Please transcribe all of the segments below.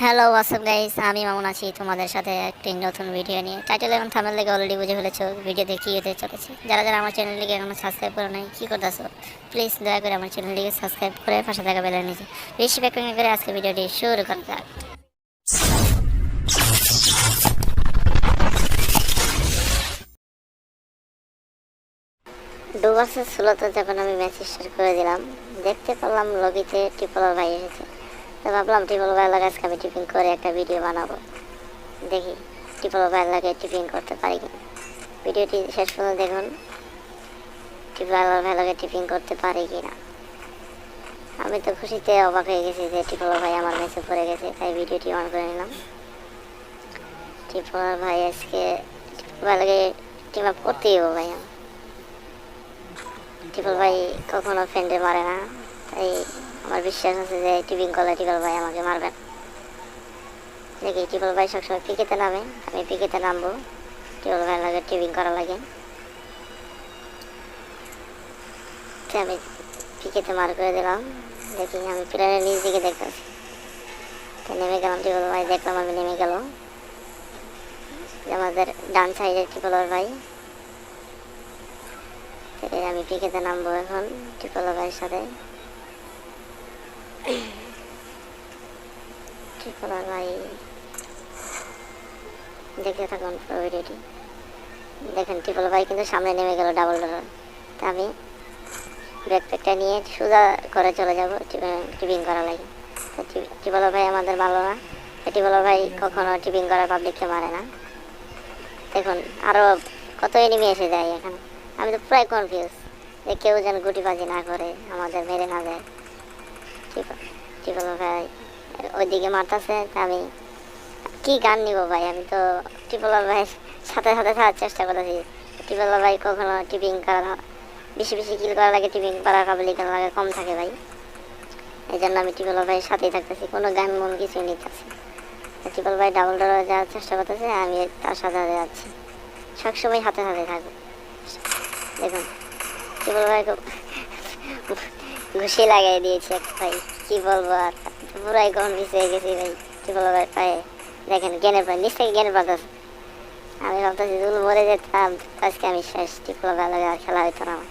Hello WhatsApp guys, আমি মামুন আছি তোমাদের সাথে একটি নতুন ভিডিও নিয়ে। টাইটেল এবং থাম্বনেল দেখে অলরেডি বুঝে ফেলেছো ভিডিও দেখি হতে চলেছে। যারা যারা আমার চ্যানেলটিকে এখনো সাবস্ক্রাইব করে নাই কী করতেছো, প্লিজ দয়া করে আমার চ্যানেলটিকে সাবস্ক্রাইব করে পাশে থাকা বেলের নিচে বেশি ব্যাকরণ করে আজকে ভিডিওটি শুরু করা যাক। ডুবার্সের ষোলোতে যখন আমি ম্যাচ স্টার্ট করে দিলাম, দেখতে পেলাম লবিতে ট্রিপল ভাই এসেছে। তো ভাবলাম ট্রিপল ভাই লাগে আজকে আমি টিপিং করে একটা ভিডিও বানাবো, দেখি ট্রিপল ভাই লাগে টিপিং করতে পারি কিনা। ভিডিওটি শেষ পর্যন্ত দেখুন, ট্রিপল ভাই লাগে টিপিং করতে পারি কিনা। আমি তো খুশিতে অবাক হয়ে গেছি যে ট্রিপল ভাই আমার ম্যাচে পড়ে গেছে, তাই ভিডিওটি অন করে নিলাম। ট্রিপল ভাই আজকে ট্রিপল ভাই লাগে টিম আপ করতেই হবে ভাই। ট্রিপল ভাই কখনো ফ্রেন্ডে মারে না, তাই আমার বিশ্বাস আছে যে টিপিং করলে ট্রিপল ভাই আমাকে মারবেন। দেখি ট্রিপল ভাই সবসময় পিকেতে নামে, আমি পিকেতে নামবো। ট্রিপল ভাই লাগে টিপিং করা লাগে, আমি পিকেতে মার করে দিলাম। দেখি আমি প্লেয়ারের নিচ দিকে দেখতেছি, নেমে গেলাম। ট্রিপল ভাই দেখলাম আমি নেমে গেল আমাদের ডান সাইডে ট্রিপল ভাই। আমি পিকেতে নামবো এখন ট্রিপল ভাইয়ের সাথে। ট্রিপল ভাই দেখতে থাকুন পুরো ভিডিওটি। দেখেন ট্রিপল ভাই কিন্তু সামনে নেমে গেল ডাবল ডলার। তা আমি ব্যাকপ্যাকটা নিয়ে সোজা করে চলে যাবো টিপিং করা লাগে। তো ট্রিপল ভাই আমাদের ভালো না, ট্রিপল ভাই কখনো টিপিং করা পাবলিককে মারে না। দেখুন আরও কত এনিমি এসে যায় এখানে, আমি তো প্রায় কনফিউজ যে কেউ যেন গুটিবাজি না করে, আমাদের মেরে না যায়। ট্রিপল ভাই ওইদিকে মারতেছে, তা আমি কি গান নিব ভাই, আমি তো ট্রিপল ভাইয়ের সাথে সাথে থাকার চেষ্টা করতেছি। ট্রিপল ভাই কখনো টিপিং করা বেশি বেশি কিল করা লাগে, টিপিং করা পাবলিকের লাগে কম থাকে ভাই। এই জন্য আমি ট্রিপল ভাইয়ের সাথেই থাকতেছি, কোনো গান মন কিছু নিতেছি। ট্রিপল ভাই ডাবল ডোরে যাওয়ার চেষ্টা করতেছে, আমি তার সাথে সাথে যাচ্ছি, সবসময় হাতে হাতে থাকবো। দেখুন ট্রিপল ভাই ঘুষি লাগাই দিয়েছে এক ভাই, কী বলবো আর, পুরাই কনফিউজ হয়ে গেছি ভাই। ট্রিপল ভাই পায়ে দেখেন জ্ঞানের পায়, নিচ থেকে জ্ঞানের পাতাছে। আমি ভাবতেছি যদি মরে যেতাম আজকে আমি শেষ, ট্রিপল ভাই লাগে আর খেলা হইতো না আমার।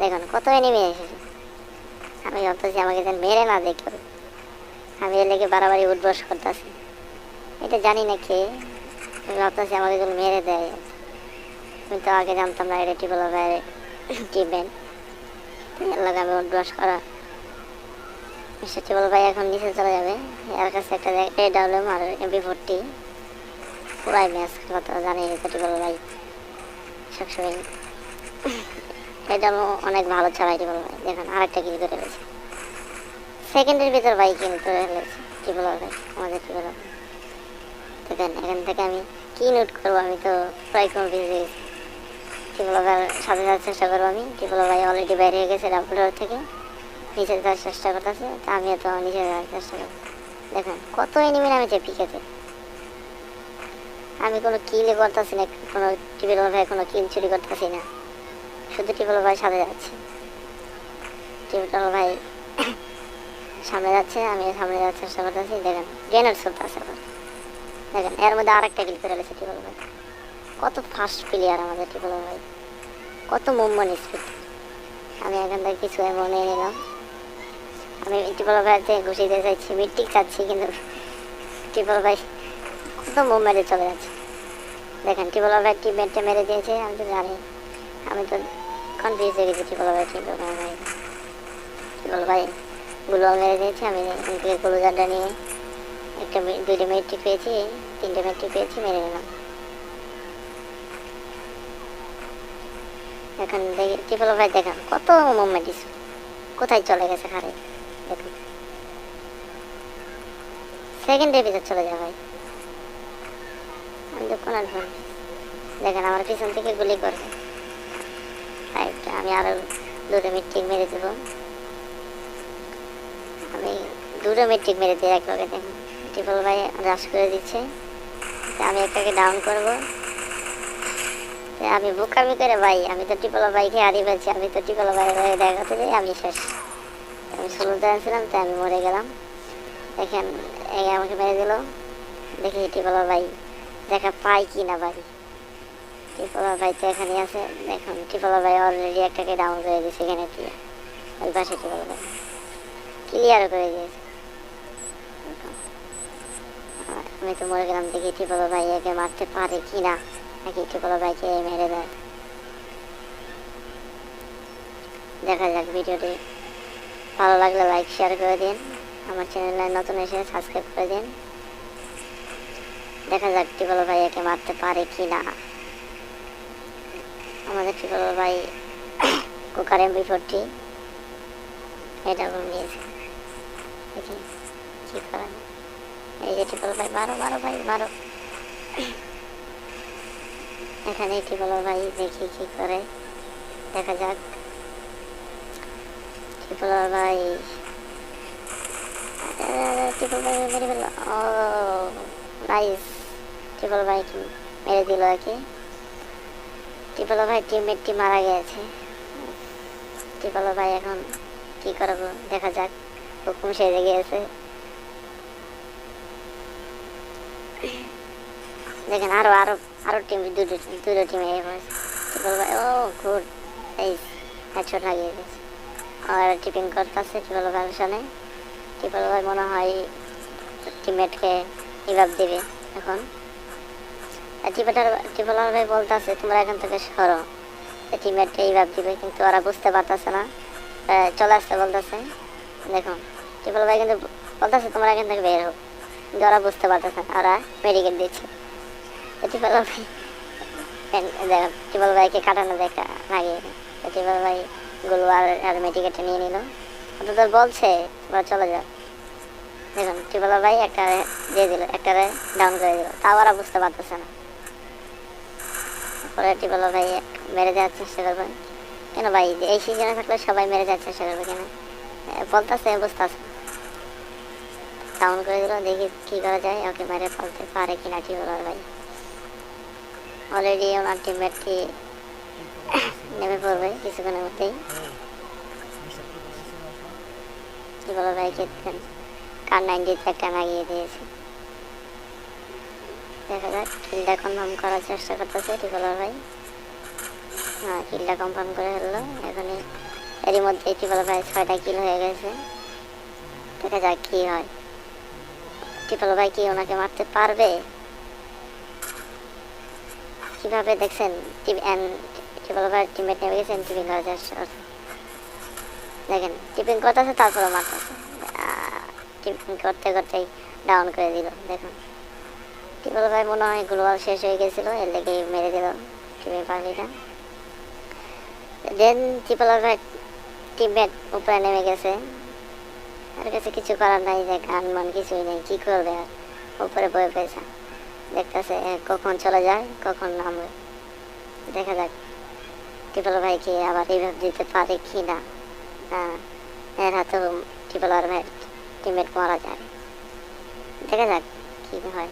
দেখুন কত এনিমি এসেছে, আমি ভাবতেছি আমাকে যেন মেরে না দেখো, আমি এর লেগে বাড়াবাড়ি উঠবস করতেছি। এটা জানি না কে, আমি ভাবতেছি আমাকে যদি মেরে দেয়। আমি তো আগে জানতাম না এটা ট্রিপল ভাই টিপবেন, এর লাগে আমি উঠবস করা। মিস্টার ট্রিপল ভাই এখন নিচে চলে যাবে, এর কাছে একটা AWM আর MP40 পুরাই ম্যাচ খেলা তো জানি। ট্রিপল ভাই সবসময় এটা অনেক ভালো চালাই ট্রিপল ভাই। দেখুন আরেকটা কিল করে ফেলেছে সেকেন্ডের ভিতর ভাই, কিল করে ফেলেছে ট্রিপল ভাই আমাদের ট্রিপল ভাই। দেখেন এখান থেকে আমি কি নোট করবো, আমি তো প্রায় কনফিউজ হয়ে গেছি। ট্রিপল ভাইয়ের সাথে যাওয়ার চেষ্টা করবো আমি, ট্রিপল ভাই অলরেডি বাইরে হয়ে গেছে ডাবল ডোর থেকে, নিচে যাওয়ার চেষ্টা করতেছে, তা আমিও তো নিচে যাওয়ার চেষ্টা করবো। দেখেন কত এনিমি নামেছে পিকেতে, আমি কোনো কিলই করতেছি না, কোনো ট্রিপল ভাই কোনো কিল চুরি করতেছি না, শুধু ট্রিপল ভাই সাথে যাচ্ছে। ট্রিপল ভাই সামনে যাচ্ছে, আমি সামনে যাওয়ার চেষ্টা করতেছি। দেখেন গ্রেনেড চলতেছে, দেখেন এর মধ্যে আরেকটা কিল করে ফেলেছে ট্রিপল ভাই। কত ফাস্ট প্লেয়ার আমাদের ট্রিপল ভাই, কত মুভমেন্ট স্পিড। আমি এখান থেকে কিছু এমন নিয়ে নিলাম, আমি ট্রিপল ভাইতে ঘুষি দিতে চাইছি, মিট্টিক চাচ্ছি, কিন্তু ট্রিপল ভাই কত মুভমেন্টে চলে যাচ্ছে। দেখেন ট্রিপল ভাই টিমমেটটা মেরে দিয়েছে, আমি তো জানি, আমি তো কনফিউজ হয়ে গেছি। ট্রিপল ভাই গুলো মেরে দিয়েছে, আমি গুলোজারটা নিয়ে একটা দুইটা মেট্রিক পেয়েছি, তিনটে মেট্রিক পেয়েছি, মেরে নিলাম। এখন দেখি ট্রিপল ভাই দেখেন কত মুভমেন্ট, কোথায় চলে গেছে খারে। দেখুন সেকেন্ডের ভিতর চলে যায় ভাই, আমি তো কোন দেখেন আমার পিছন থেকে গুলি করবে। আমি আরো দুটো মেট্রিক মেরে দেবো, আমি দুটো মেট্রিক মেরে দিই এক লগে। দেখুন ট্রিপল ভাই রাশ করে দিচ্ছে, আমি একটাকে ডাউন করবো। আমি বোকামি করে ভাই, আমি তো ট্রিপল ভাইকে হারিয়ে ফেলছি, আমি তো ট্রিপল ভাই দেখাতে যাই আমি শেষ। আমি 16 ছিলাম, তাই আমি মরে গেলাম। দেখেন এই আমাকে মেরে দিল। দেখি টিপলার ভাই দেখা পাই কি না ভাই। টিপলার ভাই তো এখানে আছে। দেখুন টিপলার ভাই অলরেডি একটাকে ডাউন করে দিয়েছে এখানে দিয়ে। ওই পাশে টিপলার ভাই ক্লিয়ার করে দিয়েছে। আমি তো মরে গেলাম। দেখি টিপলার ভাই একে মারতে পারে কি না, নাকি টিপলার ভাইকে মেরে দেয়। দেখা যাক। ভিডিওটি ভালো লাগলে লাইক শেয়ার করে দিন। আমার চ্যানেলে নতুন এসে সাবস্ক্রাইব করে দিন। দেখা যাক টিপলার ভাই একে মারতে পারে কি না। আমাদের টিপলার ভাই কুকার MP40 এটা নিয়েছে। দেখি কি করা। এই যে টিপলার ভাই মারো মারো ভাই মারো। এখানে টিপলার ভাই দেখি কি করে, দেখা যাক। টিপলার ভাই টিপল ভাই মেরে ফেলল। ও নাইস। টিপল ভাই মেরে দিল আর কি। টিপল ভাই টিমমেটটি মারা গেছে। টিপল ভাই এখন কি করবো দেখা যাক। হুকুম সেরে গিয়েছে। দেখেন আরো আরো আরো টিম দুটো টিম এ পড়েছে। টিপল ভাই ও গুড। এই হেডশট লাগিয়ে গেছে। আর টিপিং করতেছে টিপল ভাইয়ের সামনে। টিপল ভাই মনে হয় টিমমেটকে রিভাইভ দিবে এখন। টিপলার ভাই বলতেছে তোমরা এখান থেকে সরো, টিমমেটকে রিভাইভ দিবে, কিন্তু ওরা বুঝতে পারতেছে না। চলে আসতে বলতেছে। দেখুন টিপল ভাই কিন্তু বলতেছে তোমরা এখান থেকে বের হোক, কিন্তু ওরা বুঝতে পারতেছে না। ওরা মেডিকেট দিচ্ছে। টিপল ভাই দেখো টিপল ভাইকে কাটানো দেখা লাগিয়ে। টিপল ভাই গুলো আর মেডিকেটটা নিয়ে নিল। অত বলছে তোমরা চলে যাও। দেখুন টিপল ভাই একটা দিয়ে দিল, একটা ডাউন করে দিল, তাও ওরা বুঝতে পারতেছে না। পরে টিপল ভাই মেরে দেওয়ার চেষ্টা করবেন। কেন ভাই এই সিজনে থাকলে সবাই মেরে যাওয়ার চেষ্টা করবে কেন, বলতেছে বুঝতেছে। ডাউন করে দিল। দেখি কি করা যায়, ওকে মেরে ফেলতে পারে কিনা টিপল ভাই। অলরেডি ওনার টিমমেটটি নেমে পড়বে কিছুক্ষণের মধ্যেই। টিপল ভাইকে কার 90 একটা লাগিয়ে দিয়েছে। দেখা যাক। কিলটা কনফার্ম করার চেষ্টা করতেছে টিপল ভাই। হ্যাঁ কিলটা কনফার্ম করে ফেললো। এখনই এরই মধ্যে টিপল ভাই 6টা কিল হয়ে গেছে। দেখা যাক কি হয়। টিপল ভাই কি ওনাকে মারতে পারবে? কিভাবে দেখছেন টিপল ভাই টিমমেট নেমে গেছেন টিপিং করার চেষ্টা করছে। দেখেন টিপিং করতেছে তারপরে মারতেছে। টিপিং করতে করতেই ডাউন করে দিল। দেখুন টিপল ভাই মনে হয় গ্লোবাল শেষ হয়ে গেছিল, এর লেগে মেরে দিল টিপিং পার্টিটা। দেন টিপল ভাই টিমমেট উপরে নেমে গেছে। তার কাছে কিছু করার নাই, যে গান মান কিছুই নেই, কি করবে আর। উপরে বয়ে পেয়েছে, দেখতেছে কখন চলে যায় কখন নামবে। দেখা যাক টিপল ভাইকে আবার রিভাইভ দিতে পারে কি না। এর হাতেও টিপল ভাই টিমমেট মারা যায়। দেখা যাক কি হয়।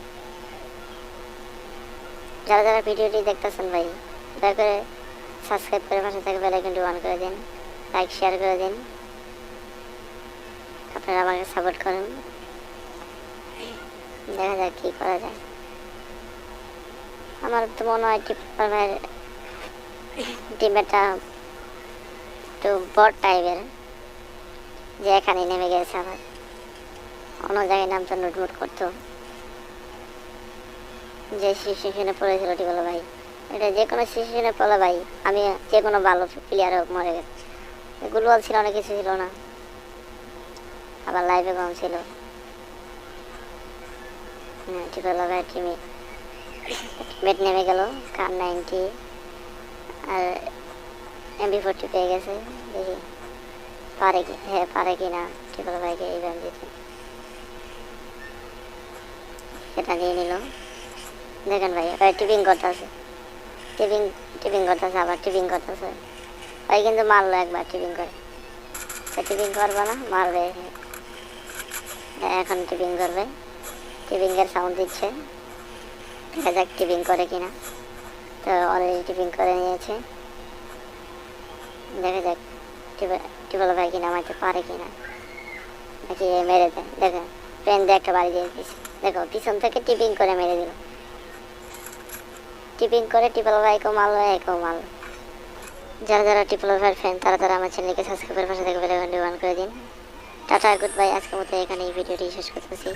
যারা যারা ভিডিওটি দেখতেছেন ভাই দয়া করে সাবস্ক্রাইব করে পাশে থেকে বেল আইকনটি অন করে দিন, লাইক শেয়ার করে দিন। আপনারা আমাকে সাপোর্ট করেন। দেখা যাক কী করা যায়। আমার তো মনে হয় টিপল ভাইয়ের টিমমেটটা একটু বট টাইপের, যে এখানে নেমে গেছে, আবার অন্য জায়গায় নামটা নোটমোট করতো। যে সিচুয়েশনে পড়েছিল টিপল ভাই, এটা যে কোনো সিচুয়েশনে পড়লে ভাই আমি যে কোনো ভালো প্লেয়ার হোক মরে গেছে। গ্লোবাল ছিল, অনেক কিছু ছিল না, আবার লাইভে কম ছিল। টিপল ভাই টিমমেট নেমে গেল। কার 90 আর MP40 পেয়ে গেছে। দেখি পারে কি, হ্যাঁ পারে কি না টিপল ভাইকে এই ব্যায়াম দিতে। সেটা নিয়ে নিল। দেখেন ভাই ওই টিপিং করতেছে, টিপিং করতেছে, আবার টিপিং করতেছে। ভাই কিন্তু মারলো একবার টিপিং করে। টিপিং করবে না, মারবে। এখন টিপিং করবে, টিপিংয়ের সাউন্ড দিচ্ছে। দেখা যাক টিপিং করে কিনা। তো অলরেডি টিপিং করে নিয়েছে। দেখা যাক টিপল ভাই কিনা নামাইতে পারে কিনা, নাকি মেরে দেয়। দেখেন পেন দিয়ে একটা বাড়ি দিয়ে দিয়েছি। দেখো পিছন থেকে টিপিং করে মেরে দিল, টিপিং করে টিপল ভাইকেও মারলো, একেও মারলো। যারা যারা টিপল ভাইয়ের ফ্যান তারা তারা আমার চ্যানেলকে সাবস্ক্রাইব করে পাশে থেকে বেল আইকনটি অন করে দিন। Tata, good bye. আজকের মতো এখানে এই ভিডিওটি শেষ করতেছি।